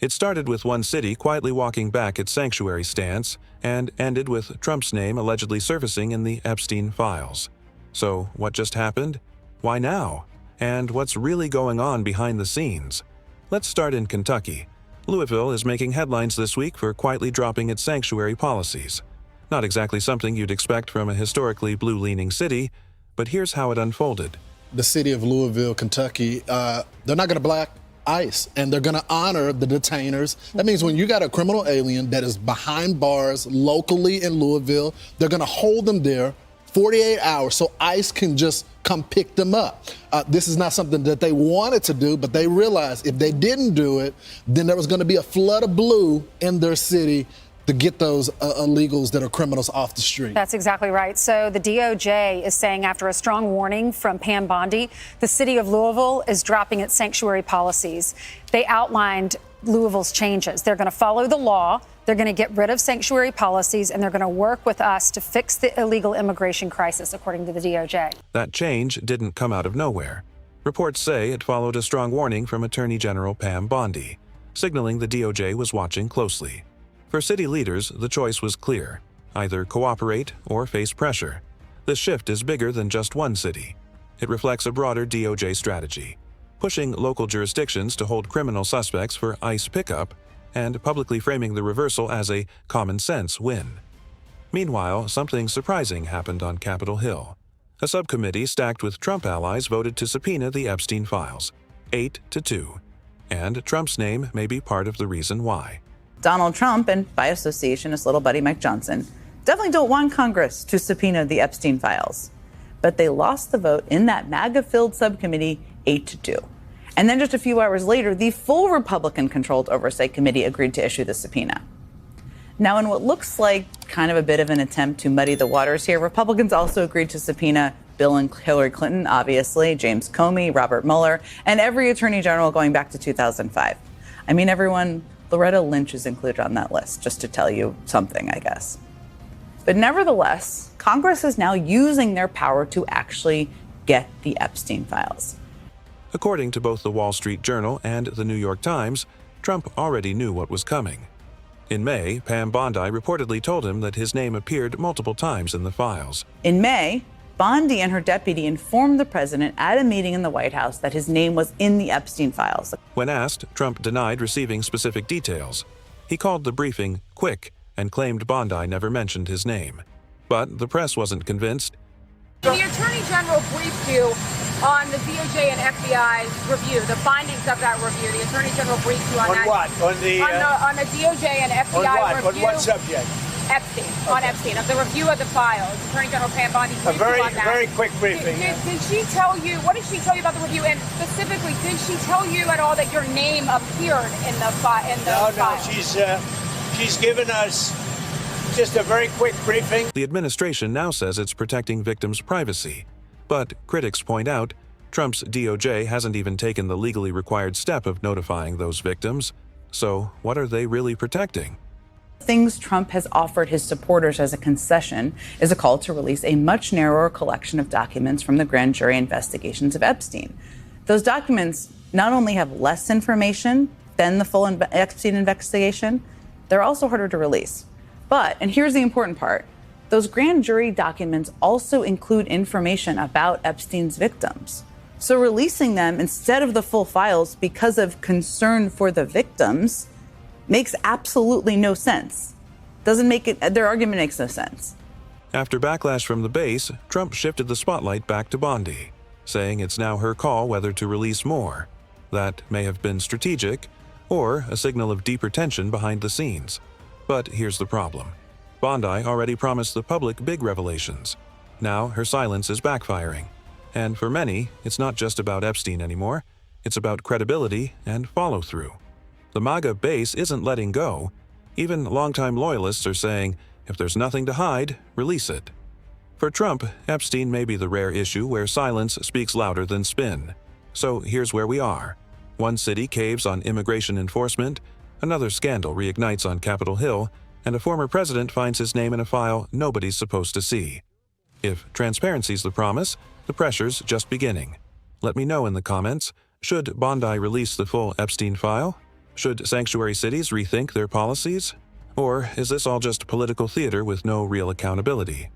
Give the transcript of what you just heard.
It started with one city quietly walking back its sanctuary stance and ended with Trump's name allegedly surfacing in the Epstein Files. So, what just happened? Why now? And what's really going on behind the scenes? Let's start in Kentucky. Louisville is making headlines this week for quietly dropping its sanctuary policies. Not exactly something you'd expect from a historically blue-leaning city, but here's how it unfolded. The city of Louisville, Kentucky, they're not going to black ICE, and they're going to honor the detainers. That means when you got a criminal alien that is behind bars locally in Louisville, they're going to hold them there 48 hours so ICE can just come pick them up. This is not something that they wanted to do, but they realized if they didn't do it, then there was going to be a flood of blue in their city to get those illegals that are criminals off the street. That's exactly right. So the DOJ is saying after a strong warning from Pam Bondi, the city of Louisville is dropping its sanctuary policies. They outlined Louisville's changes. They're going to follow the law. They're going to get rid of sanctuary policies, and they're going to work with us to fix the illegal immigration crisis, according to the DOJ. That change didn't come out of nowhere. Reports say it followed a strong warning from Attorney General Pam Bondi, signaling the DOJ was watching closely. For city leaders, the choice was clear: either cooperate or face pressure. This shift is bigger than just one city. It reflects a broader DOJ strategy, pushing local jurisdictions to hold criminal suspects for ICE pickup and publicly framing the reversal as a common-sense win. Meanwhile, something surprising happened on Capitol Hill. A subcommittee stacked with Trump allies voted to subpoena the Epstein Files, 8-2, and Trump's name may be part of the reason why. Donald Trump, and by association his little buddy Mike Johnson, definitely don't want Congress to subpoena the Epstein Files. But they lost the vote in that MAGA-filled subcommittee 8-2. And then just a few hours later, the full Republican-controlled Oversight Committee agreed to issue the subpoena. Now, in what looks like kind of a bit of an attempt to muddy the waters here, Republicans also agreed to subpoena Bill and Hillary Clinton, obviously, James Comey, Robert Mueller, and every attorney general going back to 2005. I mean, everyone, Loretta Lynch is included on that list, just to tell you something, I guess. But nevertheless, Congress is now using their power to actually get the Epstein Files. According to both the Wall Street Journal and the New York Times, Trump already knew what was coming. In May, Pam Bondi reportedly told him that his name appeared multiple times in the files. In May, Bondi and her deputy informed the president at a meeting in the White House that his name was in the Epstein Files. When asked, Trump denied receiving specific details. He called the briefing quick and claimed Bondi never mentioned his name. But the press wasn't convinced. The Attorney General briefed you on the DOJ and FBI review, the findings of that review. The Attorney General briefed you on that. What? On the DOJ and FBI review. On what subject? Epstein, on Epstein, of the review of the files. Attorney General Pam Bondi briefed you on that. Very quick briefing. Did she tell you, what did she tell you about the review? And specifically, did she tell you at all that your name appeared in the file? No, she's given us just a very quick briefing. The administration now says it's protecting victims' privacy. But critics point out, Trump's DOJ hasn't even taken the legally required step of notifying those victims. So what are they really protecting? Things Trump has offered his supporters as a concession is a call to release a much narrower collection of documents from the grand jury investigations of Epstein. Those documents not only have less information than the full Epstein investigation, they're also harder to release. But, and here's the important part, those grand jury documents also include information about Epstein's victims. So releasing them instead of the full files because of concern for the victims makes absolutely no sense. Their argument makes no sense. After backlash from the base, Trump shifted the spotlight back to Bondi, saying it's now her call whether to release more. That may have been strategic, or a signal of deeper tension behind the scenes. But here's the problem. Bondi already promised the public big revelations. Now her silence is backfiring. And for many, it's not just about Epstein anymore. It's about credibility and follow-through. The MAGA base isn't letting go. Even longtime loyalists are saying, if there's nothing to hide, release it. For Trump, Epstein may be the rare issue where silence speaks louder than spin. So here's where we are. One city caves on immigration enforcement, another scandal reignites on Capitol Hill, and a former president finds his name in a file nobody's supposed to see. If transparency's the promise, the pressure's just beginning. Let me know in the comments, should Bondi release the full Epstein file? Should sanctuary cities rethink their policies? Or is this all just political theater with no real accountability?